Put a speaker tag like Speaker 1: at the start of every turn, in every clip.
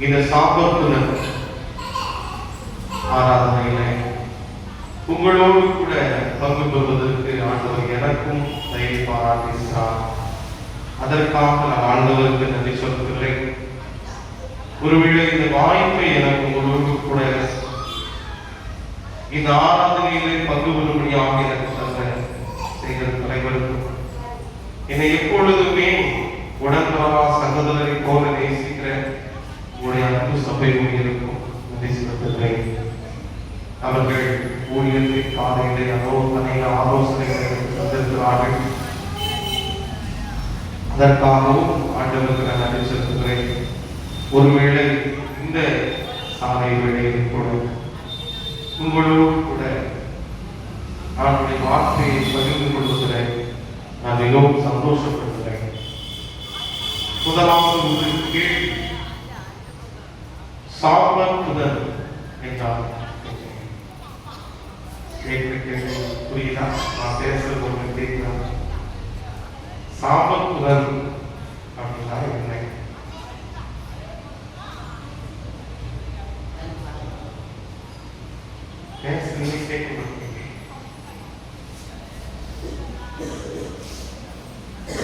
Speaker 1: இந்த சாபத்துடன் ஆராதனையில உங்களோடு கூட பங்கு பெறுவதற்கு ஆண்டவர் எனக்கும் தயவு பாராட்டுகிறார். அதற்காக நான் ஆண்டவருக்கு நன்றி சொல்கிறேன். ஒருவேளை இந்த வாய்ப்பை எனக்கு உங்களோடு கூட இந்த ஆராதனையிலே பங்கு பெறும்படியாக எனக்கு தந்த செய்கிற தலைவருக்கும் என்னை எப்பொழுதுமே உடன்வரா சகோதரரை போல நேசிக்கிற உங்களுடைய அன்பு சபை ஊழியருக்கும் நன்றி செலுத்துகிறேன். அவர்கள் ஊழியத்தை காலையிலே அநேக ஆலோசனைகளை தந்திருக்கிறார்கள். அதற்காகவும் ஆண்டவருக்கு நான் நன்றி செலுத்துகிறேன். ஒருவேளை இந்த சாலை வேளையில் கூட உங்களோடு கூட அவருடைய வார்த்தையை பகிர்ந்து கொள்வதில் நான் மிகவும் சந்தோஷப்படுகிறேன். முதலாவது ஒரு கேள்வி, சாபத்துடன் என்றால் புரியுதா? நான் பேசுறது ஒன்று கேட்கிறேன். சாபத்துடன் அப்படின்னா என்ன?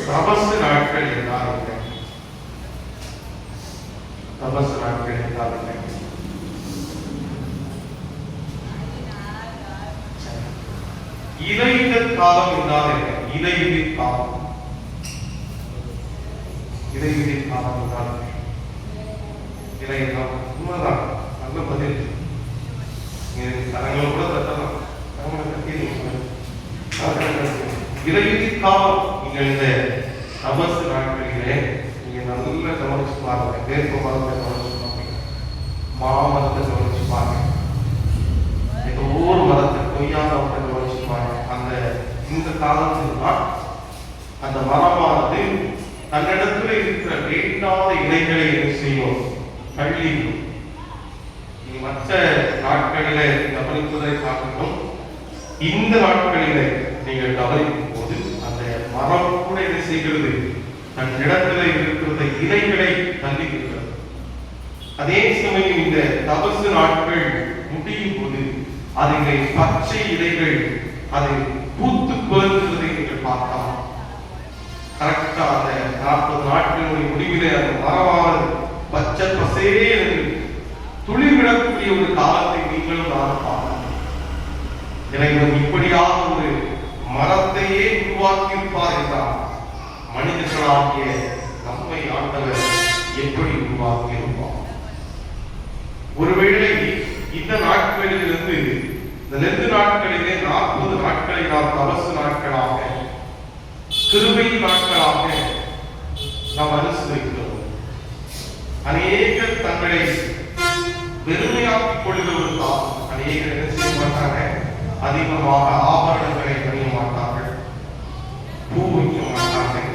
Speaker 1: தபசு நாட்கள் என்றால் என்ன? தபசு நாட்கள் என்றால் என்ன? இலையுதிர் காலம் என்றால் என்ன? இலையுதிர் காலம், இலையுதிர் காலம் என்றால் இலை உண்மைதான். நல்ல பதில். கரங்களை கூட தட்டலாம். இலையுதிர் காலம். நீங்கள் இந்த தபசு நாட்களிலே நீங்க நல்ல கவனிச்சு பாருங்க. வேப்ப மரத்தை கவனிச்சு பாருங்க, மாமரத்தை கவனிச்சு பாருங்க, ஒவ்வொரு மரத்தை கொய்யாத கவனிச்சு பாருங்க. அந்த இந்த காலத்தில் தான் அந்த மரமானது தன்னிடத்துல இருக்கிற வேண்டாத இலைகளை என்ன செய்யும்? தள்ளிடும். மற்ற நாட்களிலே கவனிப்பதை காட்டிலும் இந்த நாட்களிலே நீங்கள் கவனிக்கும் போது அந்த மரம் கூட என்ன செய்கிறது? தன் இடத்துல இருக்கிற இலைகளை தள்ளிவிடுகிறது. அதே சமயம் இந்த தபசு நாட்கள் முடியும் போது அதிலே பச்சை இலைகள் அதை பூத்து குலங்குவதை நீங்கள் பார்க்கலாம். கரெக்டா அந்த 40 நாட்களுடைய முடிவிலே அந்த மரமானது பச்சை பசையே துளிர்விடக்கூடிய ஒரு காலத்தை நீங்களும் நான் பார்க்கலாம். இறைவன் இப்படியாக ஒரு மரத்தையே உருவாக்கியிருப்பார் என்றால் மனிதர்களாகிய நம்மை ஆண்டவர் எப்படி உருவாக்கியிருப்பார்? ஒருவேளை இந்த நாட்களிலிருந்து இந்த 2 நாட்களிலே 40 நாட்களை நாம் தபசு நாட்களாக, கிருபை நாட்களாக நாம் அனுசரிக்கிறோம். அநேகர் தங்களை பெருமையாக்கிக் கொள்கிறவர்களால் அநேகர் என்ன செய்ய மாட்டாங்க? அதிகமாக ஆபரணங்களை அணிய மாட்டார்கள், பூ வைக்க மாட்டார்கள்.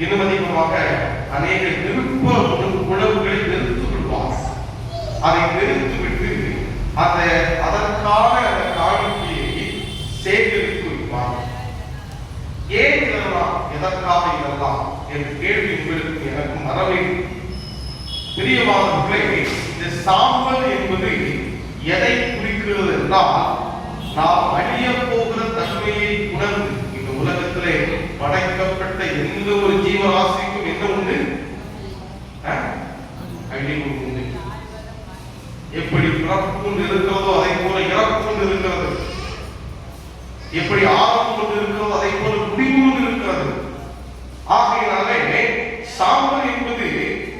Speaker 1: இன்னும் அதிகமாக அநேக விருப்ப உணவுகளை நிறுத்து விடுவார்கள். அதை நிறுத்திவிட்டு அதற்கான அந்த காணிக்கையை சேகரித்து வைப்பார்கள். ஏன் இதெல்லாம், எதற்காக இதெல்லாம் என்ற கேள்வி உங்களுக்கு எனக்கு வரவே. பிரியமானவர்களே, இந்த சாம்பல் என்பது எதை குறிக்கிறது என்றால், நாம் அழிய போகிற தன்மையை உணர்ந்து இந்த உலகத்திலே படைக்கப்பட்ட எந்த ஒரு ஜீவராசிக்கும் என்ன உண்டு? அழிவு உண்டு. எப்படி பிறப்பு கொண்டு இருக்கிறதோ அதை போல இறப்பு கொண்டு இருக்கிறது. எப்படி ஆர்வம் கொண்டு இருக்கிறதோ அதை போல முடிவு கொண்டு இருக்கிறது. ஆகையினாலே சாம்பல் என்பது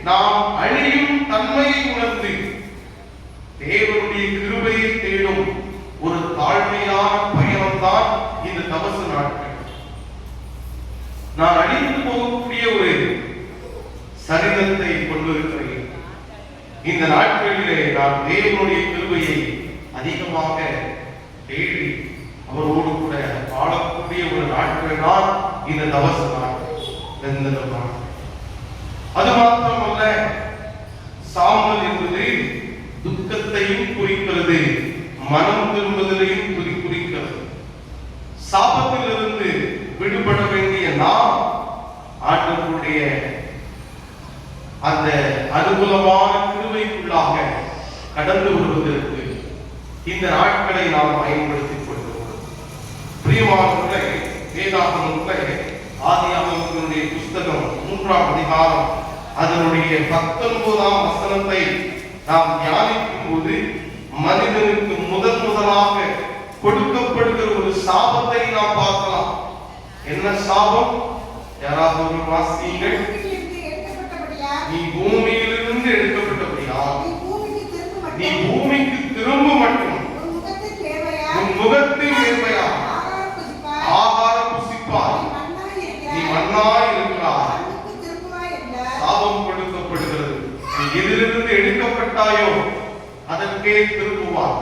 Speaker 1: நாம் அழியும் தன்மையை உணர்ந்து தேவனுடைய கிருபையை தேடும் ஒரு தாழ்மையான பயணம்தான் இந்த தபசு நாட்கள். நான் அழிந்து போகக்கூடிய ஒரு சரிதத்தை கொண்டிருக்கிறேன். இந்த நாட்களிலே நான் தேவனுடைய கிருபையை அதிகமாக தேடி அவரோடு கூட வாழக்கூடிய ஒரு நாட்கள் தான் இந்த தபசு நாட்கள். அது மாத்திரமல்ல, சாம்பல் என்பது துக்கத்தையும் குறிக்கிறது, மனம் திரும்புதலையும் குறிக்கிறது. சாபத்திலிருந்து விடுபட வேண்டிய நாம் ஆண்டவருடைய அந்த அனுகூலமான கிருபைக்குள்ளாக கடந்து வருவதற்கு இந்த நாட்களை நாம் பயன்படுத்திக் கொள்கிறோம். பிரியமானவர்களே, வேதாகமத்திலே ஆதியாகமத்தினுடைய புஸ்தகம் 3ஆம் அதிகாரம் அதனுடைய 19ஆம் வசனத்தை நாம் தியானிக்கும் போது மனிதனுக்கு முதலாக கொடுக்கப்படுகிற ஒரு சாபத்தை நாம் பார்க்கலாம். என்ன சாபம்? யாராவது ஒரு வாசியுங்கள். நீ பூமியிலிருந்து எடுக்கப்பட்டபடியா நீ பூமிக்கு திரும்ப மட்டும் உன் முகத்தின் மேன்மையா ஆகாரம் புசிப்பாய், நீ மண்ணாய் இருக்கிறாய். சாபம் கொடுக்கப்படுகிறது. நீ எதிலிருந்து எடுக்கப்பட்டாயோ அதற்கே திரும்புவாய்.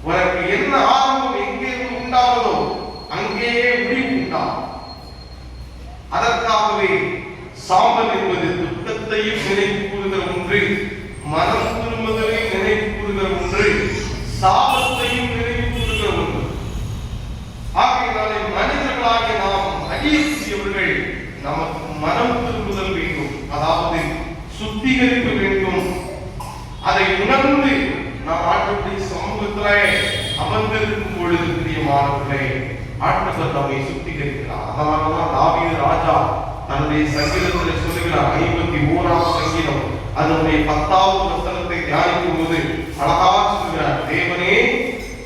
Speaker 1: உனக்கு என்ன ஆரம்பம் எங்கே உண்டாவதோ அங்கேயே முடிவு உண்டாகும். அதற்காகவே சாம்பல் என்பது துக்கத்தையும் நினைவு கூறுகிற ஒன்று, மனம் திரும்புதலை நினைவு கூறுகிற ஒன்று, சாபத்தையும் நினைவு கூறுகிற ஒன்று. ஆகையினாலே மனிதர்களாகிய நாம் அடியவர்கள் நமக்கு மனம் திரும்புதல் வேண்டும், அதாவது சுத்திகரிப்பு வேண்டும். அதை உணர்ந்து நாம் ஆண்டவருடைய சமூகத்திலே அமர்ந்திருக்கும் பொழுது பிரியமானவர்களே, ஆண்டவர் நம்மை சுத்திகரிக்கிறார். அதனாலதான் தாவீது ராஜா தன்னுடைய சங்கீதத்திலே சொல்லுகிறார், 51ஆம் சங்கீதம் அதனுடைய 10வது வசனத்தை தியானிக்கும் போது அழகாக சொல்கிறார், தேவனே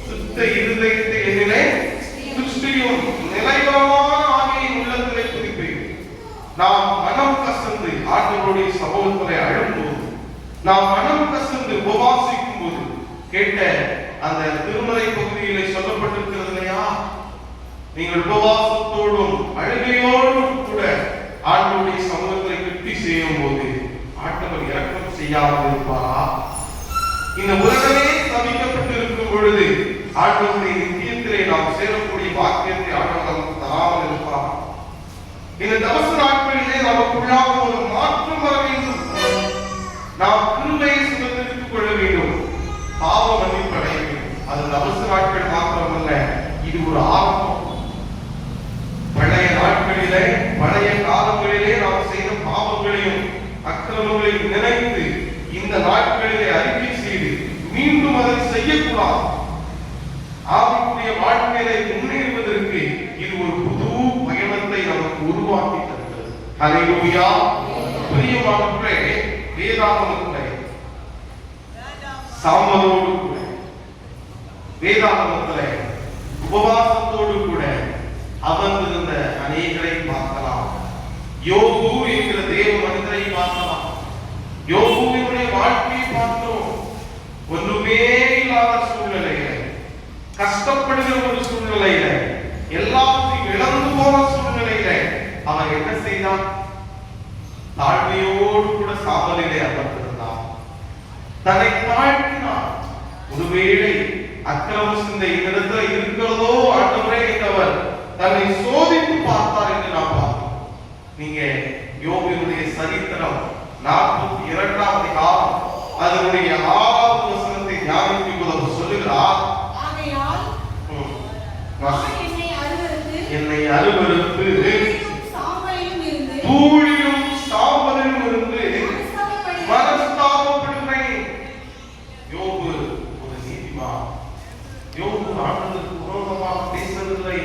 Speaker 1: சுத்த இருதயத்தை என்னிலே சிருஷ்டியும் நிலைவரமான ஆவியை உள்ளத்திலே புதுப்பியும். நாம் மனம் கசந்து ஆண்டவருடைய சமூகத்திலே அழும்போது, நாம் மனம் கசந்து உபவாசிக்கும் போது கேட்ட அந்த திருமறை பகுதியிலே சொல்லப்பட்டிருக்கிறது இல்லையா, நீங்கள் உபவாசத்தோடும் அழுகையோடும் கூட ஆண்டவருடைய சமூகத்தை கிட்டி செய்யும் போது ஆண்டவர் இரக்கம் செய்யாமல் இருப்பாரா? இந்த உலகமே சபிக்கப்பட்டு இருக்கும் பொழுது ஆண்டவருடைய நித்தியத்திலே நாம் சேரக்கூடிய வாக்கியத்தை ஆண்டவர் நமக்கு தராமல் இருப்பாரா? இந்த தவச நாட்களிலே நமக்குள்ளாக ஒரு மாற்றம் வர வேண்டும். நாம் கிருபையை சுமந்திருத்துக் கொள்ள வேண்டும், பாவ மன்னிப்பு அடைய வேண்டும். அது தவச நாட்கள் மாத்திரமல்ல, இது ஒரு ஆரம்பம். பழைய நாட்களிலே, பழைய காலங்களிலே நாம் செய்த பாவங்களையும் அக்கிரமங்களையும் நினைத்து இந்த நாட்களிலே அறிக்கை செய்து மீண்டும் அதை செய்யக்கூடாது. ஆவிக்குரிய வாழ்க்கையை முன்னேறுவதற்கு இது ஒரு புது பயணத்தை நமக்கு உருவாக்கி தருகிறது. ஹல்லேலூயா. பிரியமானவர்களே, வேதாகமத்திலே சாம்பலோடு கூட, வேதாகமத்திலே உபவாசத்தோடு கூட அமர்ந்திருந்த அநேகரை பார்க்கலாம். யோபு என்கிற தேவ மனிதரை பார்க்கலாம். யோபுவினுடைய வாழ்க்கையை பார்த்தோம். ஒன்றுமே இல்லாத சூழ்நிலையில, கஷ்டப்படுகிற ஒரு சூழ்நிலையில, எல்லாத்தையும் இழந்து போன சூழ்நிலையில அவர் என்ன செய்தார்? தாழ்மையோடு கூட சாம்பலிலே அமர்ந்திருந்தார். தன்னை தாழ்த்தினார். ஒருவேளை அக்கிரம சிந்தை இந்த இடத்துல இருக்கிறதோ ஆண்டவரே என்றவர் தன்னை சோதித்து பார்த்தார் என்று நாம் பார்த்தோம். நீங்க யோபுவினுடைய சரித்திரம் 42ஆம் அதிகாரம் அதனுடைய 6வது வசனத்தை தியானிக்கும் போது அவர் சொல்லுகிறார், என்னை அருவருத்து தூளிலும் சாம்பலிலும் இருந்து மனஸ்தாபப்படுகிறேன். யோபு ஒரு நீதிமான். யோபு ஆண்டவருக்கு விரோதமாக பேசவில்லை.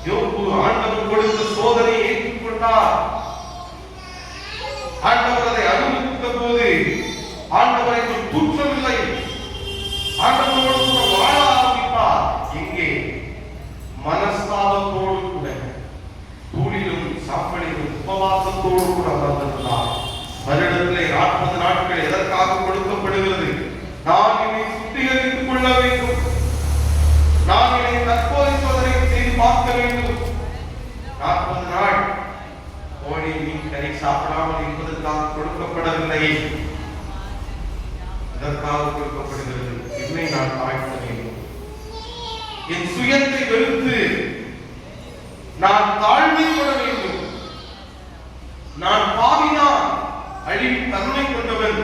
Speaker 1: யோபு ஆண்டவர் கொடுத்த சோதனையை ஏற்றுக்கொண்டார். ஆண்டவர் அதை அனுமதித்த போது ஆண்டவரை தூற்றவில்லை. ஆண்டவரோடு கூட வாழ ஆரம்பித்தார். எங்கே? மனஸ்தாபத்தோடு கூட, தூளிலும் சாம்பலிலும் உபவாசத்தோடு கூட அமர்ந்திருந்தார். வருடத்திலே 40 நாட்கள் எதற்காக கொடுக்கப்படுகிறது? நான் என்னை சுத்திகரித்துக் கொள்ள வேண்டும், நான் என்னை தற்போதை சோதனை செய்து பார்க்க வேண்டும். 40 நாள் கோழி மீன் கறி சாப்பிடாமல் இருப்பதற்காக கொடுக்கப்படவில்லை. இதற்காக கொடுக்கப்படுகிறது, என்னை நான் தாழ்த்த வேண்டும். என் சுயத்தை வெறுத்து நான் தாழ்மைப்பட வேண்டும். நான் பாவிதான், அழிவு தன்மை கொண்டவன்,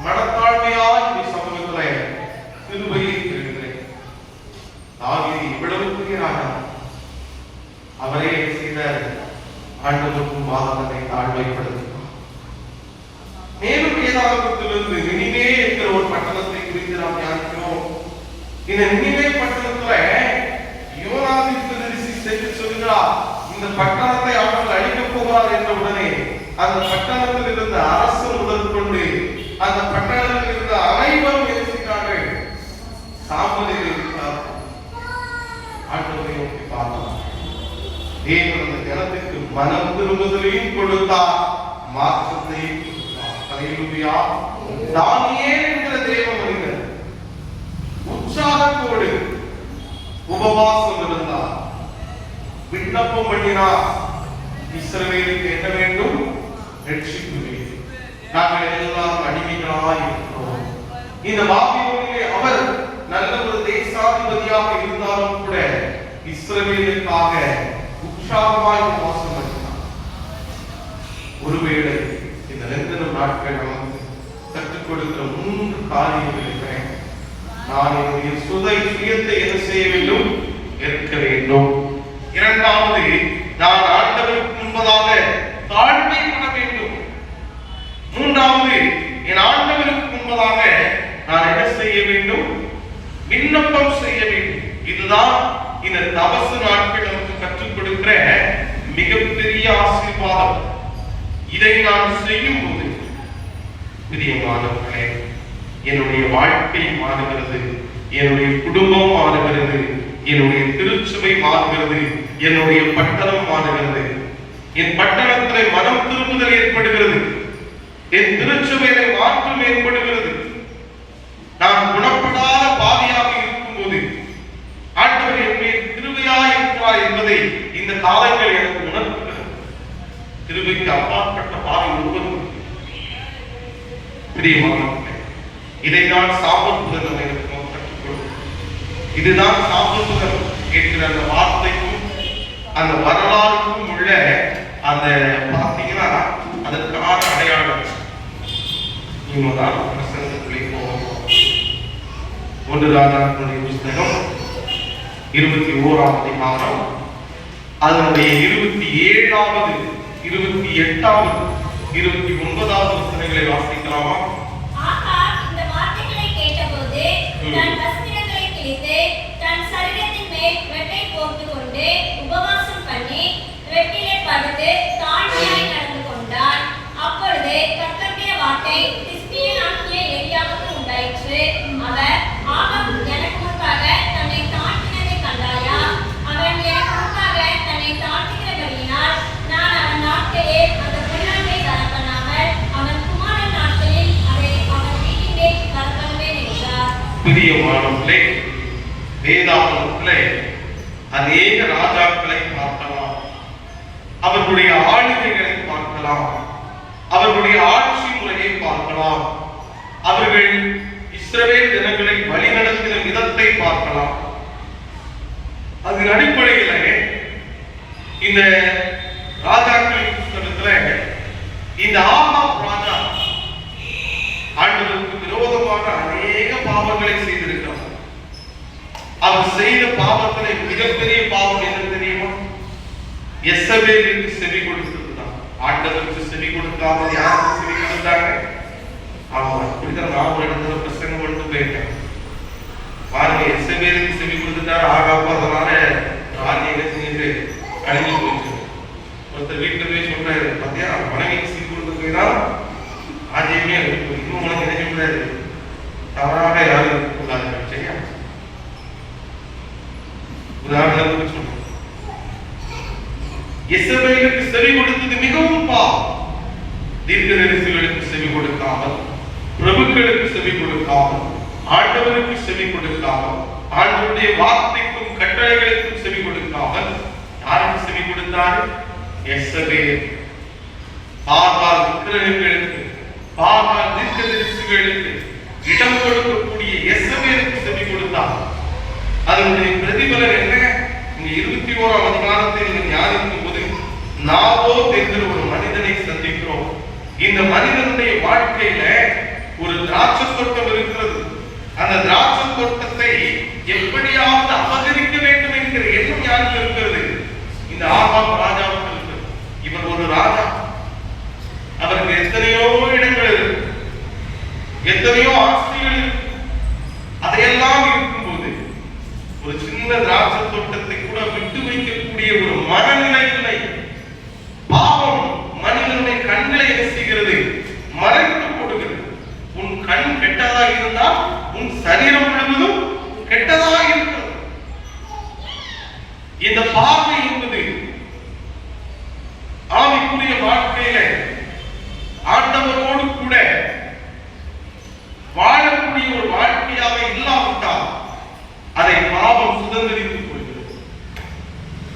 Speaker 1: மனத்தாழ்மையாய் இந்த சமூகத்திலே கிருபையை பெறுகிறேன். தாவீது இவ்வளவு பெரிய ராஜா, அவரே செய்த ஆண்டவருக்கும் வாதத்தை தாழ்மைப்படுத்தினார். மேலும் இந்த நினிவே பட்டணத்துல யோனா தீர்க்கதரிசி சென்று சொல்கிறார், இந்த பட்டணத்தை அவர்கள் அழிக்கப் போகிறார் என்ற உடனே அந்த பட்டணத்தில் இருந்த அரசு முதல் கொண்டு அந்த பட்டணத்தில் இருந்த அனைவரும் எரிசித்தார்கள். சாம்பலில் இருக்கிறார். ஆண்டவரை நோக்கி பார்த்தார். தேவன் அந்த ஜனத்திற்கு மனம் திரும்புதலையும் கொடுத்தார், மாற்றத்தையும் கொடுத்தார். அல்லேலூயா. தானியேல் என்கிற தேவ மனிதன் உற்சாகத்தோடு உபவாசம் இருந்தார், விண்ணப்பம் பண்ணினார். இஸ்ரவேலுக்கு என்ன வேண்டும்? ரட்சிப்பு வேண்டும். நாங்கள் எல்லாம் அடிமைகளாய் இருக்கிறோம். இந்த பாபிலோனிலே அவர் நல்ல ஒரு தேசாதிபதியாக இருந்தாலும் கூட இஸ்ரவேலுக்காக உற்சாகமாய் உபவாசம் பண்ணினார். ஒருவேளை இந்த 2 நாட்கள் நமக்கு கற்றுக் கொடுக்கிற 3 காரியங்கள் நான் என்னுடைய சுயத்தை என்ன செய்ய வேண்டும்? இருக்க வேண்டும். இரண்டாவது, நான் ஆண்டவருக்கு முன்பதாக தாழ்மைப்பட வேண்டும். மூன்றாவது, என் ஆண்டவருக்கு முன்பதாக நான் என்ன செய்ய வேண்டும்? விண்ணப்பம் செய்ய வேண்டும். இதுதான் இந்த தபசு நாட்கள் நமக்கு கற்றுக் கொடுக்கிற மிகப்பெரிய ஆசீர்வாதம். இதை நான் செய்யும் போது பிரியமானவர்களே, என்னுடைய வாழ்க்கை மாறுகிறது, என்னுடைய குடும்பம் மாறுகிறது, என்னுடைய திருச்சபை மாறுகிறது, என்னுடைய பட்டணம் மாறுகிறது. என் பட்டணத்திலே மனம் திரும்புதல் ஏற்படுகிறது, என் திருச்சபையிலே மாற்றம் ஏற்படுகிறது. நான் குணப்படாத பாவியாக இருக்கும்போது ஆண்டவர் என்னை கிருபையாய் இருக்கிறார் என்பதை இந்த காலங்கள் எனக்கு உணர்த்துகிறது. கிருபைக்கு அப்பாற்பட்ட பாவி ஒருவரும் பிரியமானவர்களே, இதைதான் சாபல் புதன் எனக்கு கற்றுக் கொடுக்கும். இதுதான் சாபல் புதன் கேட்கிற அந்த வார்த்தைக்கும் அந்த வரலாறுக்கும் உள்ள அந்த பார்த்தீங்கன்னா அதற்கான அடையாளம். இவங்கதான் பிரசங்கத்திலே போவோம். 1 ராஜாக்களுடைய புஸ்தகம் 21ஆம் அதிகாரம் அதனுடைய 27வது 28வது 29வது வசனங்களை வாசிக்கலாமா?
Speaker 2: ஆகாப் இந்த வார்த்தைகளை கேட்டபோது தன் வஸ்திரங்களை கிழித்து தன் சரீரத்தின் மேல் வெட்டை போட்டுக்கொண்டு உபவாசம் பண்ணி வெட்டிலே படுத்து தாழ்மையாய் நடந்து கொண்டான். அப்பொழுது கர்த்தருடைய வார்த்தை திஸ்பியனாகிய எலியாவுக்கு உண்டாயிற்று. அவர், ஆகாப் எனக்கு முன்பாக தன்னை தாழ்த்தினதை கண்டாயா? அவன் எனக்கு முன்பாக தன்னை தாழ்த்துகிறபடியினால் நான் அவன் நாட்களே அந்த பொன்னாட்டை வரப்பண்ணாமல் அவன் குமாரன் நாட்களில் அதை அவன் வீட்டிலே வரப்பண்ணுவேன் என்றார்.
Speaker 1: பிரியமானவர்களே, வேதாகமத்திலே அநேக ராஜாக்களை பார்க்கலாம், அவர்களுடைய ஆளுகைகளை பார்க்கலாம், அவர்களுடைய ஆட்சி முறையை பார்க்கலாம், அவர்கள் இஸ்ரவேல் ஜனங்களை வழிநடத்தின விதத்தை பார்க்கலாம். அதன் அடிப்படையிலே இந்த ராஜாக்களின் புத்தகத்துல இந்த ஆகாப் ராஜா ஆண்டவருக்கு விரோதமாக அநேக பாவங்களை செய்திருக்கிறார். அவர் செய்த பாவத்திலே மிகப்பெரிய பாவம் என்ன தெரியுமா? யெசபேலுக்கு செவி கொடுத்ததுதான். ஆண்டவருக்கு செவி கொடுக்காம யாருக்கு செவி கொடுத்தாங்க? ஆமா, இப்படிதான் நான் ஒரு இடத்துல பிரசங்கம் கொண்டு போயிருக்கேன் பாருங்க. யெசபேலுக்கு செவி கொடுத்துட்டாரு ஆகாப், அதனால ராஜ்யம் செஞ்சு அழிஞ்சு போச்சு. ஒருத்தர் வீட்டுல போய் சொல்றாரு, பாத்தியா மனைவிக்கு செவி கொடுத்து போயினா ராஜ்யமே இன்னும் உனக்கு நினைக்க முடியாது, தவறாக யாரும் இருக்கக்கூடாது. சரியா? உதாரணத்துக்கு சொல்றேன், யெசபேலுக்கு செவி கொடுத்தது மிகவும் பாவம். தீர்க்கதரிசிகளுக்கு செவி கொடுக்காமல், பிரபுக்களுக்கு செவி கொடுக்காமல், ஆண்டவருக்கு செவி கொடுக்காமல், ஆண்டவருடைய வார்த்தைக்கும் கட்டளைகளுக்கும் செவி கொடுக்காமல் யாருக்கு செவி கொடுத்தார்? யெசபேல். பாகால் விக்கிரகங்களுக்கு, பாகால் தீர்க்கதரிசிகளுக்கு இடம் கொடுக்கக்கூடிய யெசபேலுக்கு செவி கொடுத்தார். அதனுடைய பிரதிபலன் என்ன? இங்க 21ஆம் அதிகாரத்தை நீங்கள் ஞானிக்கும் போது நாபோத் என்கிற ஒரு மனிதனை சந்திக்கிறோம். இந்த மனிதனுடைய வாழ்க்கையில ஒரு திராட்சை தோட்டம் இருக்கிறது. அந்த திராட்சை தோட்டத்தை எப்படியாவது அபகரிக்க வேண்டும் என்கிற எண்ணம் யாருக்கு இருக்கிறது? இந்த ஆகாப் ராஜாவுக்கு இருக்கிறது. இவர் ஒரு ராஜா, அவருக்கு எத்தனையோ இடங்கள் இருக்கு, எத்தனையோ ஆஸ்திகள் இருக்கு. அதையெல்லாம் இருக்கும்போது ஒரு சின்ன திராட்சை தோட்டத்தை கூட விட்டு வைக்கக்கூடிய ஒரு மனநிலை இல்லை. பாவம் மனிதனுடைய கண்களை என்ன செய்கிறது? மறைத்து போடுகிறது. உன் கண் கெட்டதாக இருந்தால் உன் சரீரம் முழுவதும் கெட்டதாக இருக்கிறது. இந்த பார்வை என்பது ஆவிக்குரிய வாழ்க்கையில ஆண்டவரோடு கூட வாழக்கூடிய ஒரு வாழ்க்கையாக இல்லாவிட்டால் அதை பாவம் சுதந்திரித்துக் கொள்கிறது.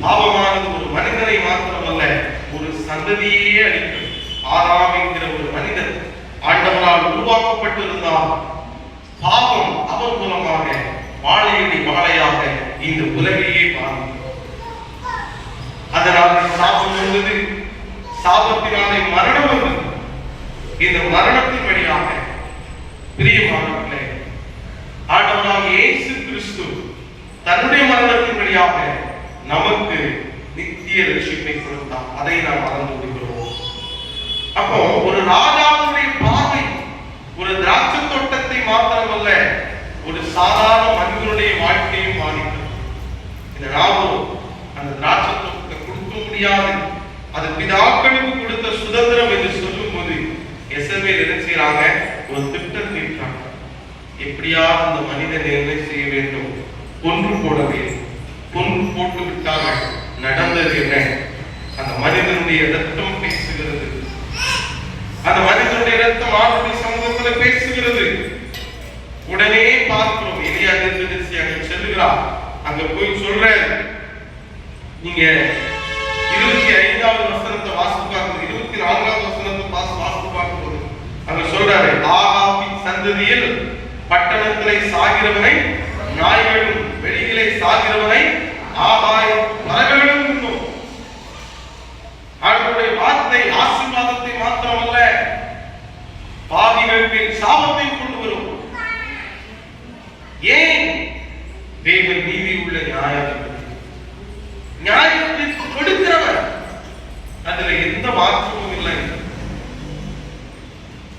Speaker 1: பாவமானது ஒரு மனிதனை மாத்திரமல்ல, ஒரு சந்ததியே அளிக்கிறது. ஆதாம் என்கிற ஒரு மனிதன் ஆண்டவரால் உருவாக்கப்பட்டிருந்தால் பாவம் அவர் மூலமாக வாழையடி வாழையாக இந்த உலகையே பாதிக்கும். அதனால் சாபம் வந்தது, சாபத்தினாலே மரணம் வந்தது. இந்த மரணத்தின் வழியாக பிரியமானவர்களே, ஆண்டவராக இயேசு கிறிஸ்து தன்னுடைய மரணத்தின் வழியாக நமக்கு நித்திய ரட்சிப்பை கொடுத்தார். அதை நாம் மறந்து விடுகிறோம். அப்போ ஒரு ராஜாவுடைய பார்வை ஒரு திராட்சை தோட்டத்தை மாத்திரமல்ல, ஒரு சாதாரண மனிதனுடைய வாழ்க்கையும் பாதிக்கிறது. இந்த நாமும் அந்த திராட்சை தோட்டத்தை கொடுக்க முடியாது, அது பிதாக்களுக்கு கொடுத்த சுதந்திரம் என்று சொல்லும் போது எசபேல் என்ன செய்யறாங்க? ஒரு திட்டம் தீர்க்கிறாங்க. எப்படியாவது அந்த மனிதனை என்ன செய்ய வேண்டும்? கொன்று போட வேண்டும். கொன்று போட்டு விட்டார்கள். நடந்தது என்ன? அந்த மனிதனுடைய ரத்தம் பேசுகிறது. அந்த மனிதனுடைய ரத்தம் ஆண்டுடைய சமூகத்தில் பேசுகிறது. உடனே பார்க்கிறோம், எலியா தீர்க்கதரிசி அங்க செல்லுகிறார். அங்க போய் சொல்ற, நீங்க 25வது வசனத்தை வாசித்து பார்க்கும்போது 24வது வசனத்தை வாசித்து பார்க்கும்போது அங்க சொல்றாரு, ஆகாபின் சந்ததியில் பட்டணத்திலே சாகிறவனை நாய்களும் வெளியிலே சாகிறவனை ஆகாய பறவைகளும் உண்ணும். அவருடைய வார்த்தை ஆசீர்வாதத்தை மாத்திரமல்ல, பாவிகளுக்கு சாபத்தை கொண்டு வரும். ஏன்? தேவன் நீதி உள்ள நியாயத்தை கொடுக்கிறவர், அதுல எந்த மாற்றமும் இல்லை.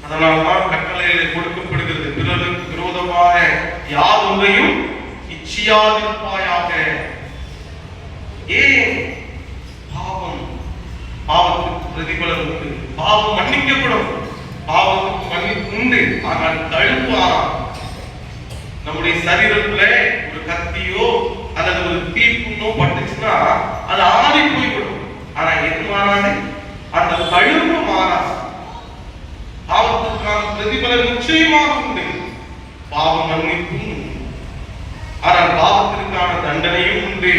Speaker 1: அதனால்தான் கட்டளைகளை கொடுக்கப்படுகிறது, பிறருக்கு விரோதமாக யாதொன்றையும் இச்சியாதிருப்பாயாக. ஏன்? பாவம், பாவத்துக்கு பிரதிபலன் உண்டு. பாவம் மன்னிக்கப்படும், பாவத்துக்கு மன்னிப்பு உண்டு. ஆனால் தழும்பு ஆறாம். நம்முடைய சரீரத்துல ஒரு கத்தியோ அல்லது ஒரு தீப்புண்ணோ பட்டுச்சுன்னா அது ஆறி போய்விடும். ஆனா எது மாறாது? அந்த தழும்பு மாறாது. பாவத்திற்கான பிரதிபலன் நிச்சயமாக உண்டு, பாவ மன்னிப்பும் உண்டு. ஆனால் பாவத்திற்கான தண்டனையும் உண்டு,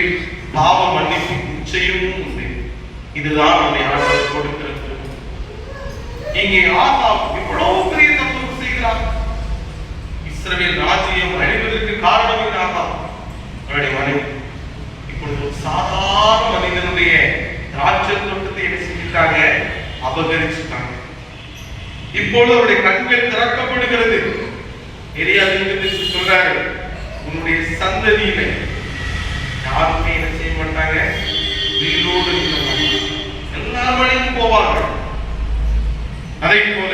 Speaker 1: பாவ மன்னிப்பு நிச்சயமும் உண்டு. இதுதான் நம்மை ஆண்டவர் கொடுக்கிறது. இங்கே ஆகாப் இவ்வளவு பெரிய தப்பு செய்கிறார். இஸ்ரவேல் ராஜ்யம் அழிவதற்கு காரணம் ஆகாப், அவருடைய மனைவி. இப்பொழுது ஒரு சாதாரண மனிதனுடைய திராட்சை தோட்டத்தை என்ன செஞ்சிட்டாங்க? அபகரிச்சுட்டாங்க. இப்பொழுது அவருடைய கண்கள் திறக்கப்படுகிறது. எலியா தீர்க்கதரிசி சொல்றாரு, உன்னுடைய சந்ததியில யாருமே என்ன செய்ய மாட்டாங்க? உயிரோடு இருக்க மாட்டாங்க, எல்லாரும் வழியும் போவார்கள். அதை போல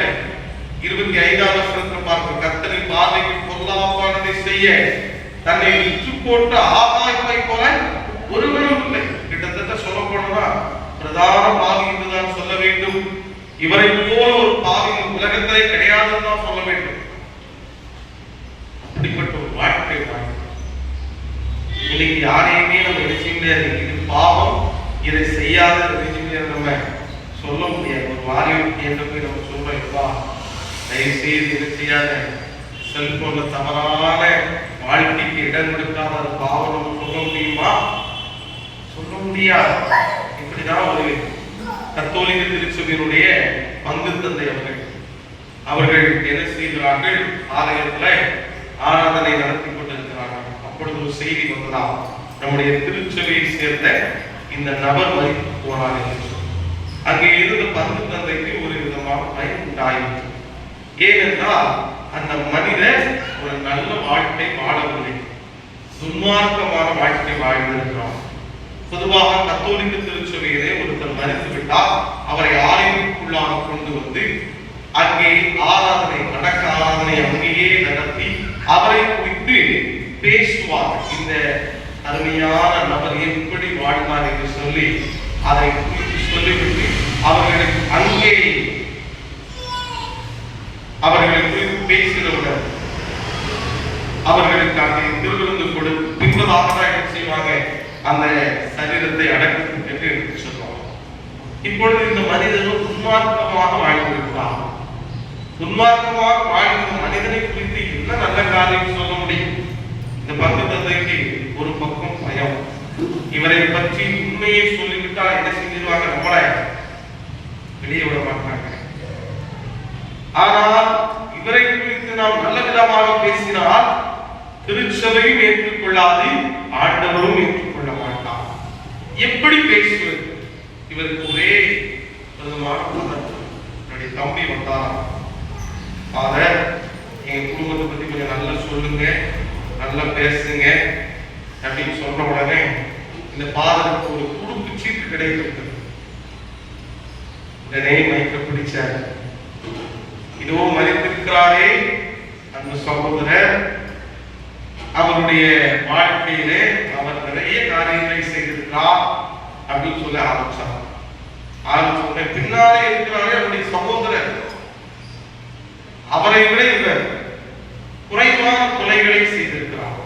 Speaker 1: 25வது வசனத்தில் பார்க்கிறோம், கர்த்தரின் பார்வைக்கு பொல்லாப்பானதை செய்ய தன்னை விற்று போட்ட ஆகாயத்தை போல ஒருவரும் இல்லை. கிட்டத்தட்ட சொல்ல போனா பிரதான பாவி என்றுதான் சொல்ல வேண்டும். இவரை போல ஒரு பாவி உலகத்திலே கிடையாதுன்னு தான் சொல்ல வேண்டும். அப்படிப்பட்ட ஒரு வாழ்க்கை வாழ்க்கை இன்னைக்கு யாரையுமே நம்ம என்ன செய்ய முடியாது. இது பாவம், இதை செய்யாத நம்ம சொல்ல முடியாது. ஒரு வாரியம் என்று போய் நம்ம சொல்றோம், இப்பா தயவு செய்து இதை செய்யாத, செல்போன்ல தவறான வாழ்க்கைக்கு இடம் கொடுக்காத அது பாவம் நம்ம சொல்ல முடியுமா? சொல்ல முடியாது. இப்படிதான் ஒரு கத்தோலிக்க திருச்சபையினுடைய பங்கு தந்தை அவர்கள் என்ன செய்கிறார்கள்? ஆலயத்துல ஆராதனை நடத்தி கொண்டிருக்கிறார்கள். அப்பொழுது ஒரு செய்தி வந்ததா, நம்முடைய திருச்சபையை சேர்ந்த இந்த நபர் மரித்து போனார் என்று. அங்கே இருந்த பங்கு தந்தைக்கு ஒரு விதமான பயம் உண்டாயிற்று. ஏனென்றால் அந்த மனிதர் ஒரு நல்ல வாழ்க்கை வாழவில்லை, துன்மார்க்கமான வாழ்க்கை வாழ்ந்திருக்கிறார். பொதுவாக கத்தோலிக்க திருச்சபையிலே ஒருத்தர் மரித்து விட்டால் அவரை ஆலயத்திற்குள்ளாக கொண்டு வந்து அங்கே ஆராதனை நடக்க, ஆராதனை அங்கேயே நடத்தி அவரை குறித்து பேசுவார். இந்த அருமையான நபர் எப்படி வாழ்ந்தார் என்று சொல்லி அதை குறித்து சொல்லிவிட்டு அவர்களுக்கு அங்கே அவர்களை குறித்து பேசினவுடன் அவர்களுக்கு அங்கே திருவிருந்து கொடுத்து பின்பதாக தான் என்ன செய்வாங்க, அந்த சரீரத்தை அடக்கும் என்று எடுத்து சொல்லுவாங்க. இப்பொழுது இந்த மனிதனும் துன்மார்க்கமாக வாழ்ந்திருக்கிறார். துன்மார்க்கமாக வாழ்ந்த மனிதனை குறித்து என்ன நல்ல காரியம் சொல்ல முடியும்? இந்த பங்கு தந்தைக்கு ஒரு பக்கம் பயம். இவரை பற்றி உண்மையை சொல்லிவிட்டால் என்ன செஞ்சிருவாங்க, நம்மளை வெளியே விட மாட்டாங்க. ஆனால் இவரை குறித்து நாம் நல்ல விதமாக பேசினால் திருச்சபையும் ஏற்றுக்கொள்ளாது, ஆண்டவரும் ஏற்றுக்கொள்ள மாட்டார். எப்படி பேசுவது? இவருக்கு ஒரே என்னுடைய தம்பி வந்தார், ஃபாதர் எங்க குடும்பத்தை பத்தி கொஞ்சம் நல்லா சொல்லுங்க, நல்லா பேசுங்க அப்படின்னு சொன்ன உடனே இந்த ஃபாதருக்கு ஒரு குடும்ப சீட்டு கிடைத்தது. உடனே மைக்க பிடிச்சார். இதோ மறித்திருக்கிறாரே அந்த சகோதரர், அவருடைய வாழ்க்கையிலே அவர் நிறைய காரியங்களை செய்திருக்கிறார் அப்படின்னு சொல்ல ஆரம்பிச்சார். பின்னாலே இருக்கிறாரே அவருடைய சகோதரர், அவரை விட இவர் குறைவான கொலைகளை செய்திருக்கிறார்.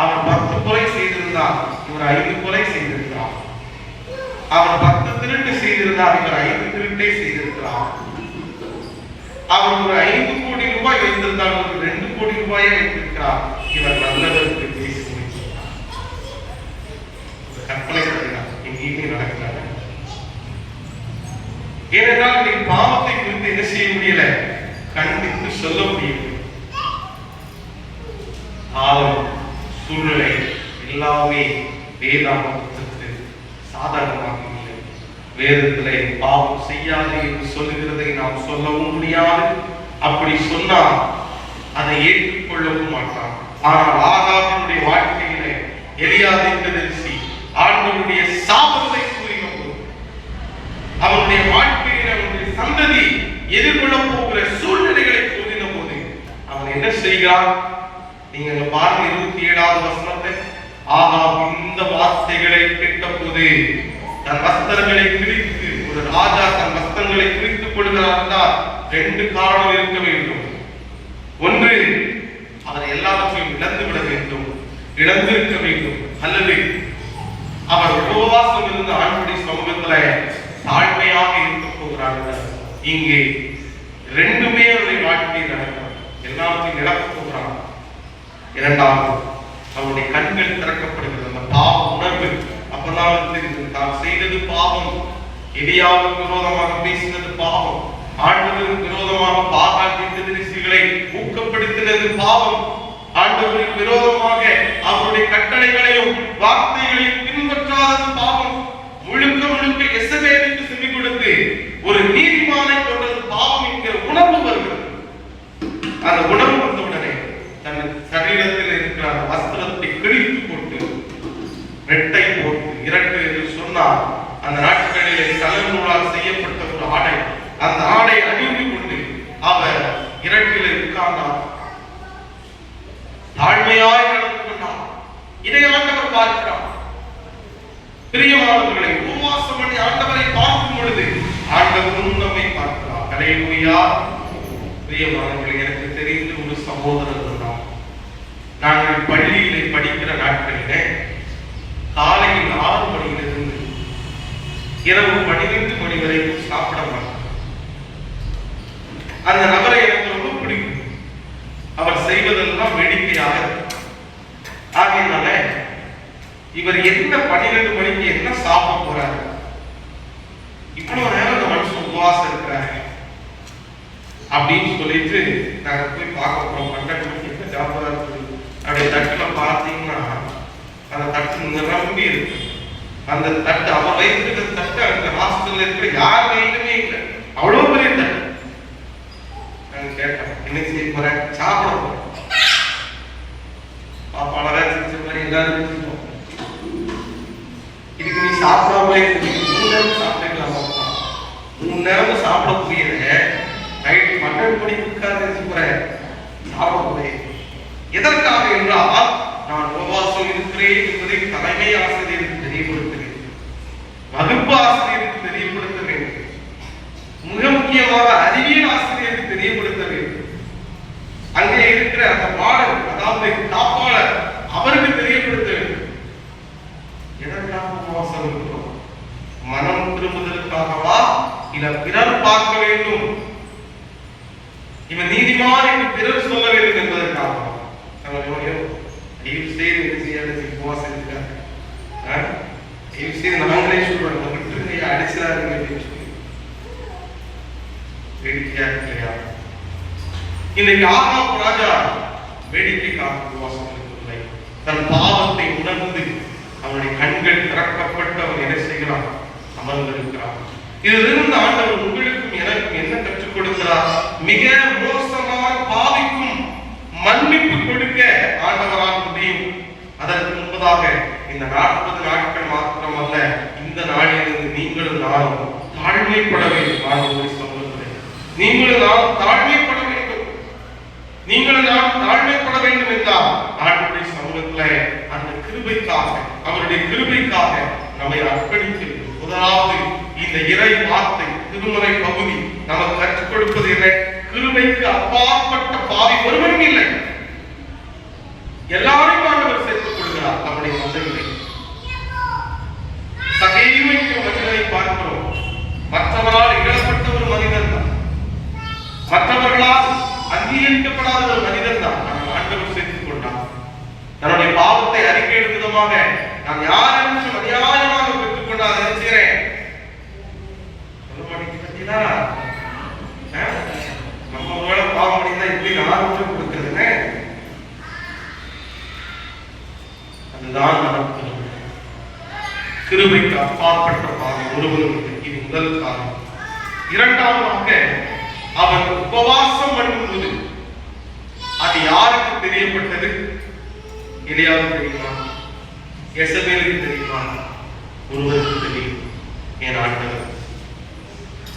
Speaker 1: அவர் 10 கொலை செய்திருந்தார், இவர் 5 கொலை செய்திருக்கிறார். அவர் 10 திருட்டு செய்திருந்தார், இவர் 5 திருட்டை செய்திருக்கிறார். அவர் ஒரு 5 கோடி ரூபாய் வைத்திருந்தால் ஒரு 2 கோடி ரூபாயை வைத்திருக்கிறார். இவர் நல்லதற்கு பேசி முடிக்கிறார். கற்பனை செய்கிறார், எங்கேயுமே நடக்கிறார். ஏனென்றால் நீ பாவத்தை குறித்து என்ன செய்ய முடியல, கண்டித்து சொல்ல முடியல. காலம், சூழ்நிலை எல்லாமே வேதாகமத்துக்கு சாதாரணமாக இல்லை. வேதத்திலே பாவம் செய்யாது என்று சொல்லுகிறதை நாம் சொல்லவும் முடியாது. அப்படி சொன்னால் அதை ஏற்றுக்கொள்ளவும் மாட்டான். ஆனால் ஆகாபினுடைய வாழ்க்கையிலே எலியா தீர்க்கதரிசி ஆண்டவருடைய சாபத்தை கூறினபோது, அவருடைய வாழ்க்கையில அவருடைய சந்ததி எதிர்கொள்ள போகிற சூழ்நிலைகளை கூறின போது அவன் என்ன செய்கிறான்? நீங்க பாருங்க 27வது வசனத்தை. ஆகாப் இந்த வார்த்தைகளை கேட்ட போது தன் வஸ்திரங்களை கிழித்து, ஒரு ராஜா தன் வஸ்திரங்களை கிழித்துக் கொள்கிறார் என்றால் 2 காரணம் இருக்க வேண்டும். ஒன்று, அவர் எல்லாவற்றையும் இழந்து விட வேண்டும், இழந்திருக்க வேண்டும். அல்லது அவர் உபவாசம் இருந்து ஆண்டுடைய சமூகத்தில் தாழ்மையாக இருக்க போகிறார்கள். இங்கே 2மே அவருடைய வாழ்க்கையில் நடக்கிறது. எல்லாவற்றையும் இழக்க போகிறார். இரண்டாவது, அவருடைய கண்கள் திறக்கப்படுகிறது. அந்த பாவ உணர்வு அப்பதான் தெரிந்தது. தான் செய்தது பாவம், எலியாவுக்கு விரோதமாக பேசினது பாவம், ஆண்டவருக்கு விரோதமாக பாகால் தீர்க்கதரிசிகளை ஊக்கப்படுத்தினது பாவம், ஆண்டவருக்கு விரோதமாக அவருடைய கட்டளைகளையும் வார்த்தைகளையும் பின்பற்றாதது பாவம், முழுக்க முழுக்க எசபேலுக்கு செவி கொடுத்து ஒரு நீதிமானை கொண்டது பாவம் என்கிற உணர்வு வருகிறது. அந்த உணர்வு வந்தவுடனே தன் சரீரத்தில் இருக்கிற அந்த வஸ்திரத்தை கிழித்து போட்டு, ரெட்டை போட்டு, இரட்டு என்று சொன்னால் அந்த நாட்களிலே கலநூலால் செய்யப்பட்ட ஒரு ஆடை, அந்த ஆடை அணிந்து கொண்டு அவர் இரட்டிலே உட்கார்ந்தார். தாழ்மையாய் நடந்து கொண்டார். இதை ஆண்டவர் பார்க்கிறார். பிரியமானவர்களை, உபவாசம் பண்ணி ஆண்டவரை பார்க்கும் பொழுது ஆண்டவரும் நம்மை பார்க்கிறார். ஹல்லேலூயா. பிரியமானவர்களே, எனக்கு தெரிந்த ஒரு சகோதரர் இருந்தார். நாங்கள் பள்ளியிலே படிக்கிற நாட்களிலே காலையில் 6 மணியிலிருந்து இரவு 12 மணி வரைக்கும் சாப்பிட மாட்டார். அந்த நபரை எனக்கு ரொம்ப பிடிக்கும். அவர் செய்வதெல்லாம் வேடிக்கையாக இருக்கும். ஆகையினால இவர் என்ன 12 மணிக்கு என்ன சாப்பிட போறாரு, இவ்வளவு நேரம் இந்த மனுஷன் உபவாசம் இருக்கிறாரு அப்படின்னு சொல்லிட்டு நாங்க போய் பார்க்க போறோம். 12 மணிக்கு என்ன சாப்பிடா இருக்குது. அப்படியே தட்டுல பார்த்தீங்கன்னா அந்த தட்டு நிரம்பி இருக்கு. அந்த தட்டு அவர் வைத்திருக்கிற தட்டு அந்த ஹாஸ்டல்ல இருக்கிற யார் கையிலுமே இல்லை. அவ்வளவு பெரிய தட்டு. நாங்க கேட்டோம், என்ன செய்ய போற? சாப்பிட போறோம். பாப்பாளரா சிரிச்ச மாதிரி எல்லாரும் சிரிச்சோம். இதுக்கு நீ சாப்பிடாமலே 3 நேரம் சாப்பிட்டுக்கலாமா? 3 நேரம் சாப்பிடக்கூடிய நைட் 12 மணிக்கு உட்கார்ந்து சாப்பிட போறேன். எதற்காக என்றால் நான் உபவாசம் இருக்கிறேன் என்பதை தலைமை உபவாசம் இருக்காங்க. நாங்களே சொல்றோம், விட்டுருங்க, அடிச்சிடாருங்க அப்படின்னு சொல்லி. வேடிக்கையா இல்லையா? இன்னைக்கு ஆகாப் ராஜா வேடிக்கைக்காக உபவாசம் இருக்கவில்லை. தன் பாவத்தை உணர்ந்து அவனுடைய கண்கள் திறக்கப்பட்டு அவன் என்ன செய்கிறான்? அமர்ந்திருக்கிறான். இதிலிருந்து ஆண்டவர் உங்களுக்கும் எனக்கும் என்ன கற்றுக் கொடுக்கிறார்? மிக மோசமான பாவிக்கும் மன்னிப்பு கொடுக்க ஆண்டவரால் முடியும். அதற்கு முன்பதாக இந்த 40 நாட்கள் மாத்திரமல்ல, இந்த நாளிலிருந்து நீங்களும் நானும் தாழ்மைப்பட வேண்டும். ஆண்டவருடைய சமூகத்திலே நீங்களும் நானும் தாழ்மைப்பட வேண்டும். நீங்களும் நானும் தாழ்மைப்பட வேண்டும் என்றால் ஆண்டவருடைய சமூகத்திலே அந்த கிருபைக்காக, அவருடைய கிருபைக்காக நம்மை அர்ப்பணிக்க வேண்டும். முதலாவது இந்த இறை வார்த்தை திருமறை பகுதி நமக்கு கற்றுக் கொடுப்பது என்ன? கிருபைக்கு அப்பாற்பட்ட பாவி ஒருவரும் இல்லை. எல்லாரையும் ஆண்டவர் சேர்த்துக் கொள்கிறார் நம்முடைய மந்தையிலே. சகையுமைக்கு மனிதனை பார்க்கிறோம். மற்றவர்களால் இழப்பட்ட ஒரு மனிதன் தான், மற்றவர்களால் அங்கீகரிக்கப்படாத ஒரு மனிதன் தான் ஆண்டவர் சேர்த்துக் கொண்டார். தன்னுடைய பாவத்தை அறிக்கையிடும் விதமாக நான் யார் என்று அநியாயமாக பெற்றுக் கொண்டார் நினைக்கிறேன். நம்ம ஒருவேளை பாவம் அடைந்தா இப்படி யாரும் கொடுக்கிறதுன்னு அதுதான் நடக்கும். கிருபைக்கு அப்பாற்பட்ட பாவி ஒருவரும் இல்லை. இது முதல் காரணம். இரண்டாவதாக அவன் உபவாசம் பண்ணும்போது அது யாருக்கு தெரியப்பட்டது? எலியாவுக்கு தெரியுமா? எசபேலுக்கு தெரியுமா? ஒருவருக்கு தெரியும். என் ஆண்டவர்,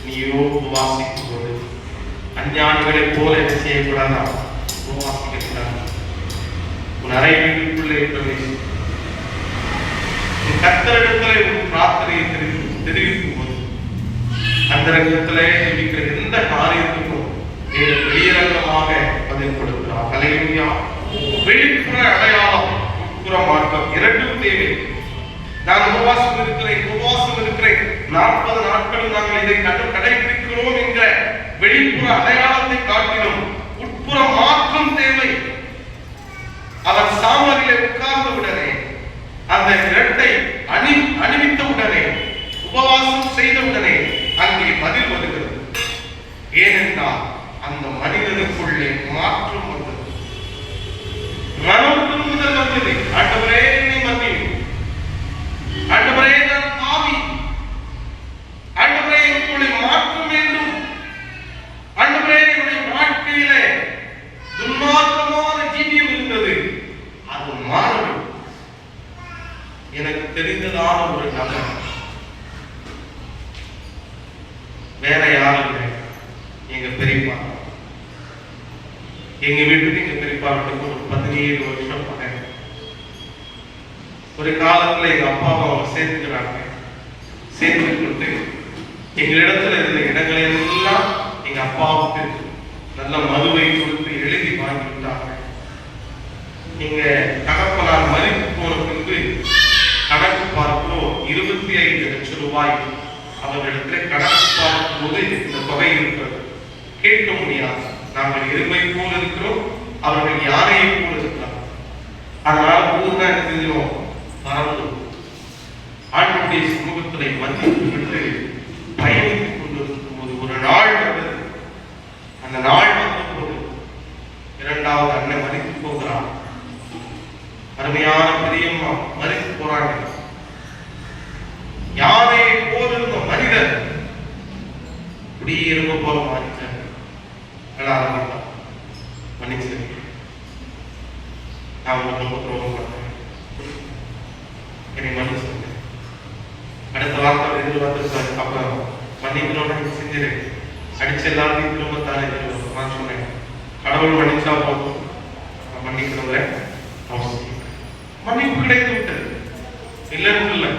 Speaker 1: நீயோ உபவாசிக்கும் போது அஞ்ஞானிகளை போல என்ன செய்யக்கூடாதா? உபவாசிக்கக்கூடாது. உன் அறை வீட்டுக்குள்ளே பிரவேசி, கர்த்தரிடத்திலே உன் பிரார்த்தனையை தெரிவிக்கும் போது அந்தரங்கத்திலே ஜெபிக்கிற எந்த காரியத்துக்கும் வெளியரங்கமாக பதில் கொடுக்கிறார். ஹல்லேலூயா. வெளிப்புற அடையாளம், உட்புற மார்க்கம் இரண்டும் தேவை. நான் உபவாசம் இருக்கிறேன் 40 நாட்கள் நாங்கள் இதை கடைபிடிக்கிறோம் என்ற வெளிப்புற அடையாளத்தை காட்டிலும் உட்புற மாற்றம் தேவை. அவர் சாமரிலே உட்கார்ந்த உடனே, அந்த இரட்டை அணிவித்த உடனே, உபவாசம் செய்த உடனே அங்கே பதில் வருகிறது. ஏனென்றால் அந்த மனிதனுக்குள்ளே மாற்றம் வந்தது, மனம் திரும்புதல் வந்தது. ஆண்டவரே என்னை மன்னியும், ஆண்டவரே நான் பாவி, ஆண்டவரே எனக்குள்ளே மாற்றம் வேண்டும், ஆண்டவரே என்னுடைய வாழ்க்கையிலே துன்மார்க்கமான ஜீவியம் இருந்தது, அது மாற வேண்டும். எனக்கு தெரிந்ததான ஒரு நபர், வேற யாரும் இல்லை, எங்க பெரியப்பா. எங்க வீட்டுக்கு எங்க பெரியப்பா வீட்டுக்கு ஒரு 17 வருஷம் பகை. ஒரு காலத்துல எங்க அப்பாவை அவங்க சேர்த்துக்கிறாங்க. சேர்த்துக்கிட்டு எங்களிடத்துல இருந்த இடங்களை எல்லாம் எங்க அப்பாவுக்கு நல்ல மதுவை கொடுத்து எழுதி வாங்கி விட்டாங்க. எங்க தகப்பனார் மறித்து போன பின்பு கணக்கு பார்க்கிறோம் 25 லட்சம் ரூபாய் அவர்களிடத்துல கணக்கு பார்க்கும் போது இந்த தொகை இருக்கிறது. கேட்க முடியாது. நாங்கள் எருமை போல இருக்கிறோம், அவர்கள் யானையை போல இருக்கிறார். அதனால ஊர்னா என்ன தெரியும், பறந்து ஆண்டுடைய சமூகத்திலே மதிப்பு பெற்று பயணித்துக் கொண்டிருக்கும் போது ஒரு நாள் வந்தது. அந்த நாள் வந்த போது இரண்டாவது அண்ணன் மறித்து போகிறார். அருமையான பெரியம்மா மறித்து போறாங்க. யானையை போல இருந்த மனிதர் குடியிருந்த போல மாறிட்டார். ஆரம்பித்தான், மன்னிச்சு நான் ரொம்ப துரோகம் பண்ணேன், என்னை மன்னிச்சு. அடுத்த வார்த்தை எதிர்பார்த்து அப்புறம் மன்னிக்கணும்னு செஞ்சிரு, அடிச்ச எல்லாத்தையும் திரும்ப தானே நான் சொன்னேன். கடவுள் மன்னிச்சா போதும், மன்னிக்கணும்ல அவசியம். மன்னிப்பு கிடைத்து விட்டது, இல்லைன்னு இல்லை.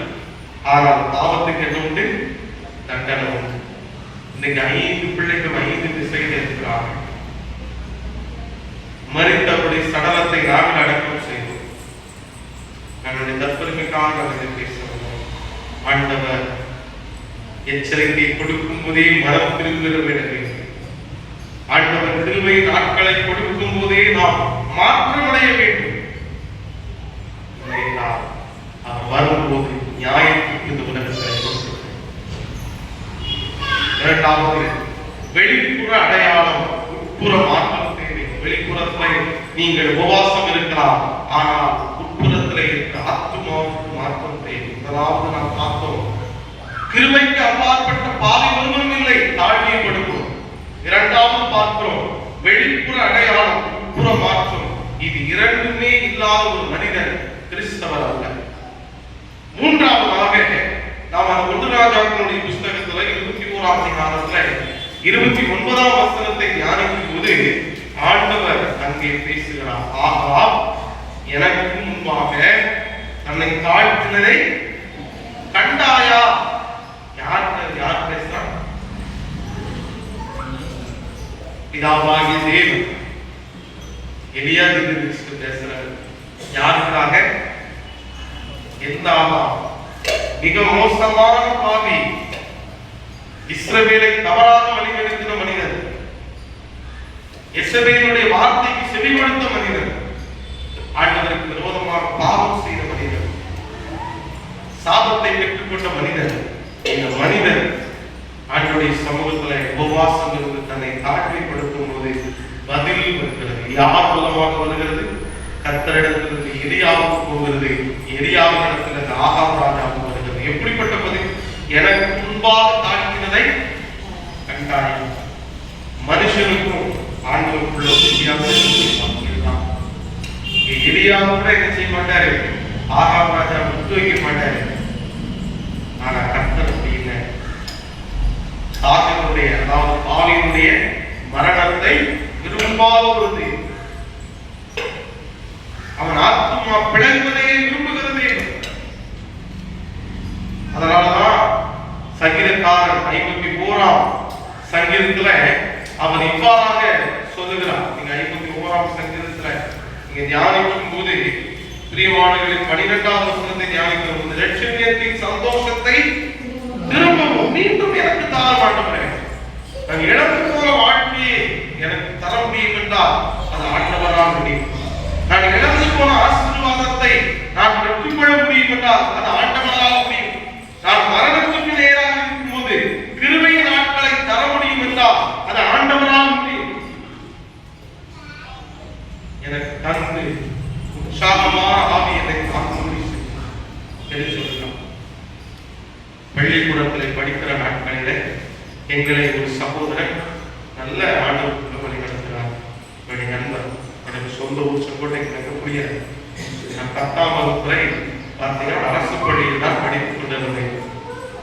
Speaker 1: ஆனால் பாவத்துக்கு என்ன உண்டு? தண்டனை உண்டு. இன்னைக்கு 5 பிள்ளைகள் 5 திசையில் இருக்கிறார்கள். மரித்தவருடைய சடலத்தை நாங்கள் அடக்கம் செய்தோம். நம்முடைய தற்பெருமைக்காக நாங்கள் பேசுகிறோம். ஆண்டவர் எச்சரிக்கை கொடுக்கும் போதே மனம் திரும்புகிற வேண்டும். ஆண்டவர் திருமை நாட்களை கொடுக்கும் போதே நாம் மாற்றமடைய வேண்டும். வரும்போது நியாயத்திற்கு இந்த உலகத்தில். இரண்டாவது, வெளிப்புற அடையாளம் உட்புற மாற்றம் தேவை. வெளிப்புறத்தில் நீங்கள் உபவாசம் இருக்கலாம், ஆனால் உட்புறத்தில் இருக்கிற ஆத்துமாவுக்கு மாற்றம் தேவை. முதலாவது நாம் பார்த்தோம், கிருபைக்கு அப்பாற்பட்ட பாவி ஒருவரும் இல்லை, தாழ்மைப்படுத்தும். இரண்டாவது பார்க்கிறோம், வெளிப்புற அடையாளம் உட்புற மாற்றம். இது இரண்டுமே இல்லாத ஒரு மனிதன் கிறிஸ்தவர் அல்ல. மூன்றாவதாக நாம் அந்த 1 ராஜாக்களுடைய புஸ்தகத்துல 21ஆம் அதிகாரத்துல 29ஆம் வசனத்தை தியானிக்கும் போது ஆண்டவர் அங்கே பேசுகிறார். ஆகா, எனக்கு முன்பாக தன்னை தாழ்த்தினதை கண்டாயா? யார் பேசுறான்? பிதாவாகிய தேவன் எலியா தீர்க்கதரிசி பேசுறார். யாருக்காக? எந்த ஆகாம்? மிக மோசமான பாவி, இஸ்ரவேலை தவறாக வழிநடத்தின மனிதன், எசபேலுடைய வார்த்தைக்கு செவிமடுத்த மனிதன், ஆண்டவருக்கு விரோதமாக பாவம் செய்த மனிதன், சாபத்தை பெற்றுக்கொண்ட மனிதன். இந்த மனிதன் ஆண்டவருடைய சமூகத்தில் உபவாசம் இருந்து தன்னை தாழ்மைப்படுத்தும் போது பதில் வருகிறது. யார் மூலமாக வருகிறது? கர்த்தரிடத்திலிருந்து எலியாவுக்கு போகிறது. எலியாவிடத்திலிருந்து ஆகாப் ராஜாவுக்கு வருகிறது. எப்படிப்பட்ட பதில்? எனக்கு முன்பாக தாழ்த்தினதை கண்டாய். மனுஷனுக்கும் ஆண்டவருக்குள்ள வித்தியாசம் இதுதான். எலியா கூட என்ன செய்ய மாட்டாரு, ஆகாப் ராஜா விட்டு வைக்க மாட்டாரு. ஆனா கர்த்தர் அப்படி இல்லை. சாகனுடைய, அதாவது பாலினுடைய மரணத்தை விரும்பாத ஒரு தெய்வம். அவன் ஆத்மா பிளங்குவதையே விரும்புகிறது. அதனாலதான் சங்கீதக்காரன் 51ஆம் சங்கீதத்துல அவன் இவ்வாறாக சொல்லுகிறான். நீங்க 51ஆம் சங்கீதத்துல நீங்க தியானிக்கும் போது, பிரியமானவர்களின் 12ஆம் வசனத்தை தியானிக்கும் போது, இரட்சணியத்தின் சந்தோஷத்தை திரும்பவும் மீண்டும் எனக்கு தர மாட்டேன். நான் இழந்து போன வாழ்க்கையை எனக்கு தர முடியும் என்றால் அது ஆண்டவரால் முடியும். நான் இழந்து போன ஆசீர்வாதத்தை நான் பெற்றுக்கொள்ள முடியும் என்றால் அது ஆண்டவரால் முடியும். நான் மரணத்துக்கு நேராக இருக்கும் போது கிருபை நாட்களை தர முடியும் என்றால் அது ஆண்டவரால் முடியும். எனக்கு தந்து உற்சாகமான ஆவி என்னை தாங்க முடியும் என்று சொல்லலாம். பள்ளிக்கூடத்தில் படிக்கிற நாட்களில் எங்களை ஒரு சகோதரன் நல்ல ஆண்டவருக்குள்ள வழி நடத்துகிறார். என்னுடைய நண்பர், எனக்கு சொந்த ஊர் செங்கோட்டைக்கு இருக்கக்கூடிய நான் 10ஆம் வகுப்புல பார்த்தீங்கன்னா அரசு பள்ளியில் தான் படித்துக் கொண்டிருந்தேன்.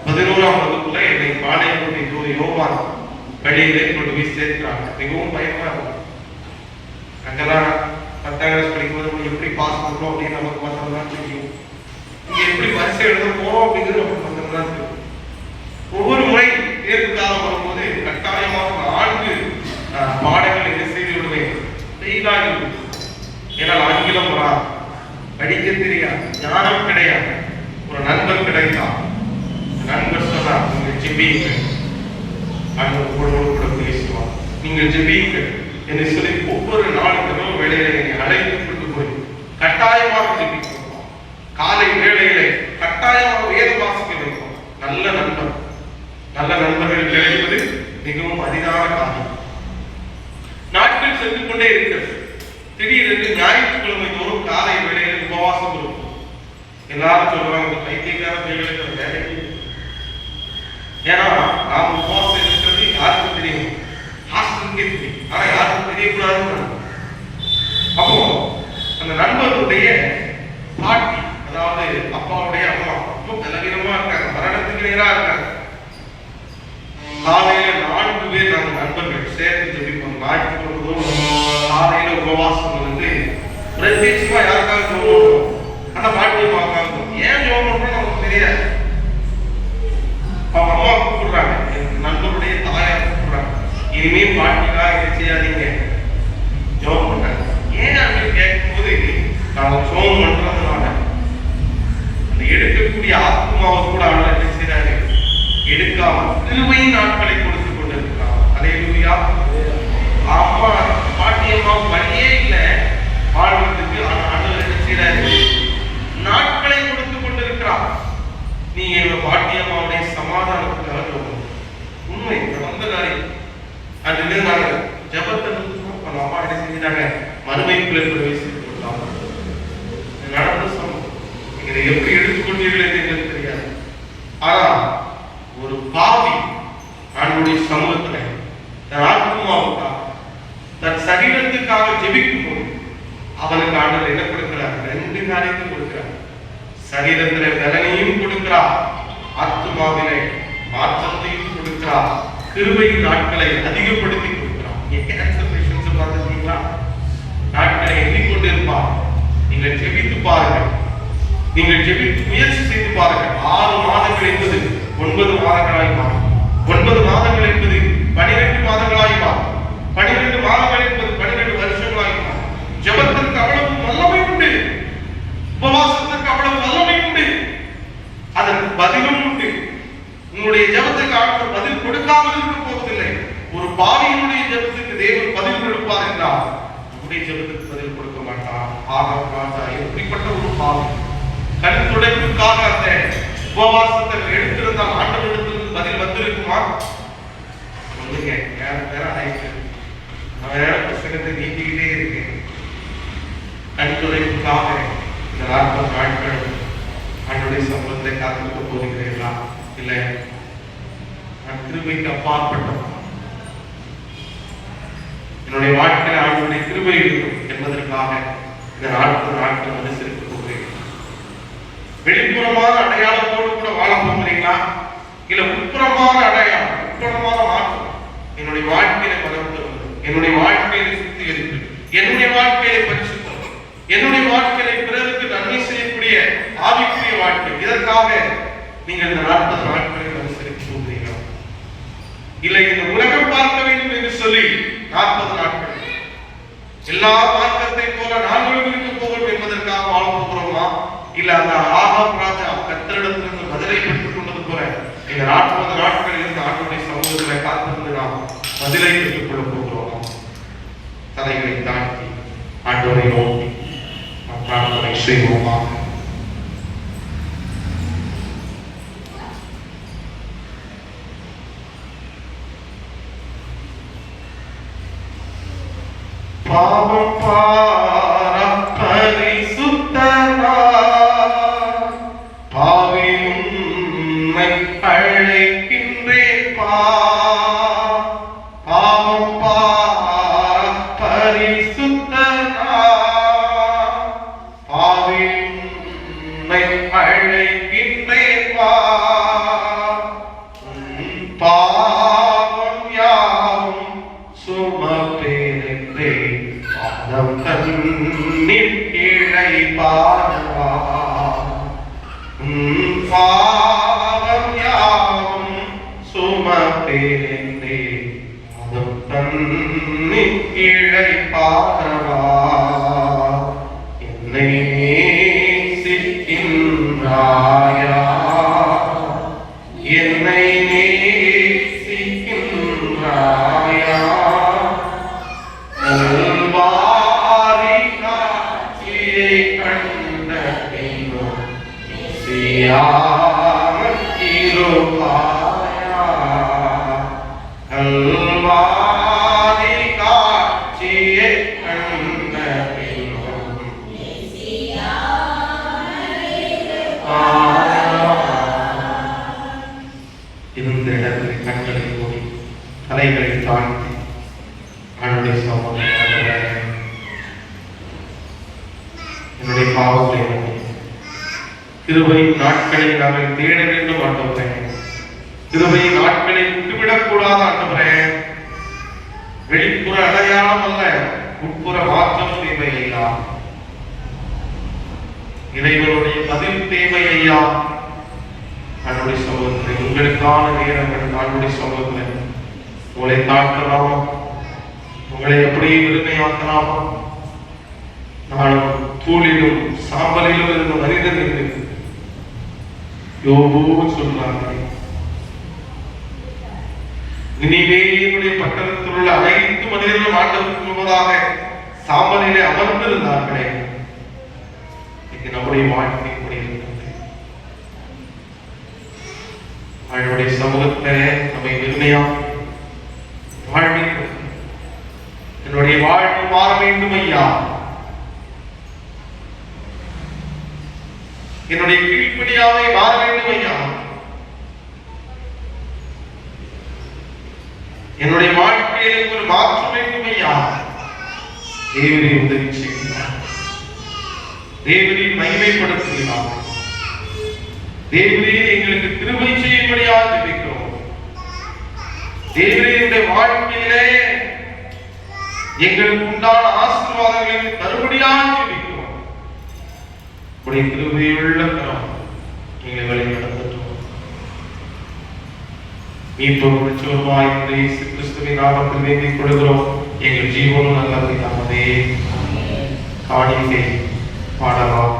Speaker 1: 11ஆம் வகுப்புல என்னை பாளையங்குடி யோவான் பள்ளியிலே கொண்டு போய் சேர்க்கிறாங்க. மிகவும் பயமா இருக்கும். அங்கெல்லாம் 10ஆம் கிளாஸ் படிக்கும்போது எப்படி பாஸ் பண்ணணும் அப்படின்னு நமக்கு மாத்திரம் தெரியும். இங்க எப்படி பரிசை எழுத போறோம் அப்படிங்கிறது நமக்கு மாத்திரம் தான் தெரியும். ஒவ்வொரு முறை தேர்வு காலம் வரும்போது கட்டாயமாக 4 பாடங்கள் என்ன செய்து விடுவேன், செய்தாங்க. ஏன்னா ஆங்கிலம் வராது, படிக்க தெரியாது, ஞானம் கிடையாது. ஒரு நண்பர் கிடைத்தார். நண்பர் சொன்னார், நீங்கள் ஜெபியுங்கள், ஆண்டவர் கூட பேசுவார், நீங்கள் ஜெபியுங்கள் என்று சொல்லி ஒவ்வொரு நாளும் வேளையில என்னை அழைத்து கொண்டு போய் கட்டாயமாக ஜெபிக்கிறோம். காலை வேளையிலே கட்டாயமாக வேத வாசிக்க வைப்போம். நல்ல நண்பர், நல்ல நண்பர்கள் கிடைப்பது மிகவும் அரிதான காரியம். நாட்கள் சென்று கொண்டே இருக்கிறது. திடீரென்று ஞாயிற்றுக்கிழமை தோறும் காலை வேளையில் உபவாசம் இருக்கும். எல்லாரும் சொல்றாங்க, பைத்தியக்கார பிள்ளைகளுக்கு வேலைக்கு. ஏன்னா நாம் உபவாசம் இருக்கிறது யாருக்கும் தெரியும், ஹாஸ்டலுக்கே தெரியும், ஆனா யாருக்கும் தெரியக்கூடாதுன்னு. அப்போ அந்த நண்பருடைய பாட்டி, அதாவது அப்பாவுடைய அம்மா, ரொம்ப பலவீனமா இருக்காங்க, மரணத்துக்கு நேரா இருக்காங்க. காலையில 4 பேர் நாங்கள் நண்பர்கள் சேர்த்து ஜெபிப்போம். ஞாயிற்றுக்கிழமை காலையில உபவாசம் வந்து பிரத்யேகமா யாருக்காக ஜெபம் பண்றோம், ஆனா பாட்டியை பார்க்காம ஏன் ஜெபம் பண்றோம் நமக்கு தெரியாது. அவங்க அம்மா கூப்பிடுறாங்க, என் நண்பருடைய தாயார் கூப்பிடுறாங்க, இனிமே பாட்டிக்காக இதை செய்யாதீங்க, ஜெபம் பண்றாங்க. ஏன் அப்படின்னு கேட்கும்போது, நாங்கள் ஜெபம் பண்றதுனால அந்த எடுக்கக்கூடிய ஆத்மாவை கூட அவங்க என்ன செய்யறாங்க, எடுக்காம கிருபை நாட்களை கொடுத்து கொண்டிருக்கிறார். அல்லேலூயா. அம்மா பாட்டியம்மா வழியே இல்லை வாழ்வதற்கு, ஆனா ஆண்டவர் என்ன செய்யறாரு, நாட்களை கொடுத்து கொண்டிருக்கிறார். அருமைக்குள்ளே பிரவேசித்து விட்டார். நடந்த சம்பவம் இதை எப்படி எடுத்துக்கொண்டீர்கள் என்று எங்களுக்கு தெரியாது. ஆனா ஒரு பாவி ஆண்டவருடைய சமூகத்துல தன் ஆத்மாவுக்காக தன் சரீரத்துக்காக ஜெபிக்கும் போது அவனுக்கு ஆண்டவர் என்ன கொடுக்கிறார்? 2 காரியத்தை கொடுக்கிறார். சரீரத்திலே பலனையும் கொடுக்கிறார், ஆத்மாவிலே மாற்றத்தையும் கொடுக்கிறார், கிருபையின் நாட்களை அதிகப்படுத்தி கொடுக்கிறார். கேன்சர் பேஷண்ட்ஸ் பார்த்துருக்கீங்களா? நாட்களை எண்ணிக்கொண்டிருப்பார். நீங்கள் ஜெபித்து பாருங்கள், நீங்கள் ஜெபித்து முயற்சி செய்து பாருங்கள். 6 மாதங்கள் என்பது 9 மாதங்களாய் மாறும். 9 மாதங்கள் என்பது 12 மாதங்களாய் மாறும். 12 மாதங்கள் என்பது 12 வருஷங்களாய் மாறும். ஜெபத்திற்கு அவ்வளவு வல்லமை உண்டு, உபவாசத்திற்கு அவ்வளவு வல்லமை உண்டு, அதற்கு பதிலும் உண்டு. உங்களுடைய ஜெபத்துக்கு ஆண்டவர் பதில் கொடுக்காமல் இருக்க போவதில்லை. ஒரு பாவியினுடைய ஜெபத்துக்கு தேவன் பதில் கொடுப்பார் என்றால் நம்முடைய ஜெபத்துக்கு பதில் கொடுக்க மாட்டார். ஆகாப் ராஜா எப்படிப்பட்ட ஒரு பாவி! கண் துடைப்புக்காக அந்த உபவாசத்தை எடுத்திருந்தால் ஆண்டவரிடத்திலிருந்து பதில் வந்திருக்குமா? சொல்லுங்க. வேற ஆயிட்டு வேற புத்தகத்தை நீட்டிக்கிட்டே இருக்கேன். கண் துடைப்புக்காக இந்த 40 நாட்கள் ஆண்டவருடைய சம்பளத்தை காத்திருக்க போகிறீர்களா? இல்லை, நான் கிருபைக்கு அப்பாற்பட்டவன், என்னுடைய வாழ்க்கையில் ஆண்டவருடைய கிருபை இருக்கும் என்பதற்காக இந்த 40 நாட்கள் அனுசரிக்க போகிறேன். வெளிப்புறமான அடையாளத்தோடு கூட வாழ போகிறீங்களா? இல்ல உட்புறமான அடையாளம், உட்புறமான மாற்றம் என்னுடைய வாழ்க்கையில வளர்ந்து, என்னுடைய வாழ்க்கையில சுத்திகரிப்பு, என்னுடைய வாழ்க்கையில பரிசுத்தம், என்னுடைய வாழ்க்கையில பிறருக்கு நன்மை செய்யக்கூடிய ஆவிக்குரிய வாழ்க்கை, இதற்காக நீங்கள் இந்த 40 நாட்களில் அனுசரித்து போகிறீர்களா? இல்லை இந்த உலகம் பார்க்க வேண்டும் என்று சொல்லி 40 நாட்கள் எல்லா மார்க்கத்தை போல நாங்களும் இருக்க போகிறோம் என்பதற்காக வாழ போகிறோமா? இல்ல அந்த ஆகாப் ராஜா கர்த்தரிடத்திலிருந்து பதிலை பெற்றுக் கொண்டது போல இந்த 40 நாட்களில் இருந்து ஆண்டவருடைய சமூகத்தில் காத்திருந்து நாம் பதிலை பெற்றுக் கொள்ள போகிறோமா? தலைகளை தாழ்த்தி ஆண்டவரை நோக்கி நாம் பிரார்த்தனை செய்வோமா? பாவம் பார பரிசுத்தனா பாவி உம்மை அழைக்கின்றேன் பாவம் பார பரிசுத்தனா பாவி உம்மை அழைக்கின்றேன் பாவம் யாவும் சுமப்பேனே பாதம் தன்னில் கீழை பாரவா பாவம் யாவும் சுமப்பேனே பாதம் தன்னில் கீழை பாரவா என்னை நேசிக்கின்றாயா என்னை நேசிக்கின்றாயா கல்வாரி காட்சியை கண்ட பின்னும் நேசியாமல் இருப்பாயா கல்வாரி காட்சியை கண்ட பின்னும் இருந்த இடத்தில் கண்களை மூடி தலைகளை தாழ்த்தி ஆண்டவருடைய சமூகத்தில் என்னுடைய பாவத்தை கிருபையின் நாட்களை நாங்கள் தேட வேண்டும் ஆண்டவரே. கிருபையின் நாட்களை விட்டுவிடக்கூடாது ஆண்டவரே. வெளிப்புற அடையாளம் அல்ல, உட்புற மாற்றம் தேவை ஐயா. இறைவனுடைய பதில் தேவை ஐயா. ஆண்டவருடைய சமூகத்தில் உங்களுக்கான நேரங்கள் ஆண்டவருடைய சமூகத்தில் உங்களை தாழ்த்தலாமா, உங்களை எப்படியே விருமையாக்கலாமா? நானும் தூளிலும் சாம்பலிலும் இருந்த மனிதன் என்று யோபு சொல்றார்கள். நினிவேயினுடைய பட்டணத்தில் உள்ள அனைத்து மனிதர்களும் ஆண்டவருக்கு முன்பதாக சாம்பலிலே அமர்ந்திருந்தார்களே, இது நம்முடைய வாழ்க்கை எப்படி இருக்கிறது? அவளுடைய சமூகத்தை நம்மை விருமையாக வாழ்விக்க என்னுடைய வாழ்வு மாற வேண்டும் ஐயா. என்னுடைய கீழ்ப்படியாமை மாற வேண்டும் ஐயா. என்னுடைய வாழ்க்கையில் ஒரு மாற்றம் வேண்டும் ஐயா. தேவனை உதவி செய்கிறார். தேவனை மகிமைப்படுத்துகிறார். தேவனே எங்களுக்கு கிருபை செய்யும்படியாக ஜெபிக்கிறோம். தேவனுடைய வாழ்க்கையிலே எங்களுக்கு உண்டான ஆசீர்வாதங்களை தரும்படியாக ஜெபிக்கிறோம். உடைய கிருபையுள்ள கரம் எங்களை வழிநடத்தட்டும். மீட்பரும் ரட்சகருமாய் இயேசு கிறிஸ்துவின் நாமத்தில் வேண்டிக் கொள்கிறோம். எங்கள் ஜீவனும் நல்லது. காணிக்கை பாடலாம்.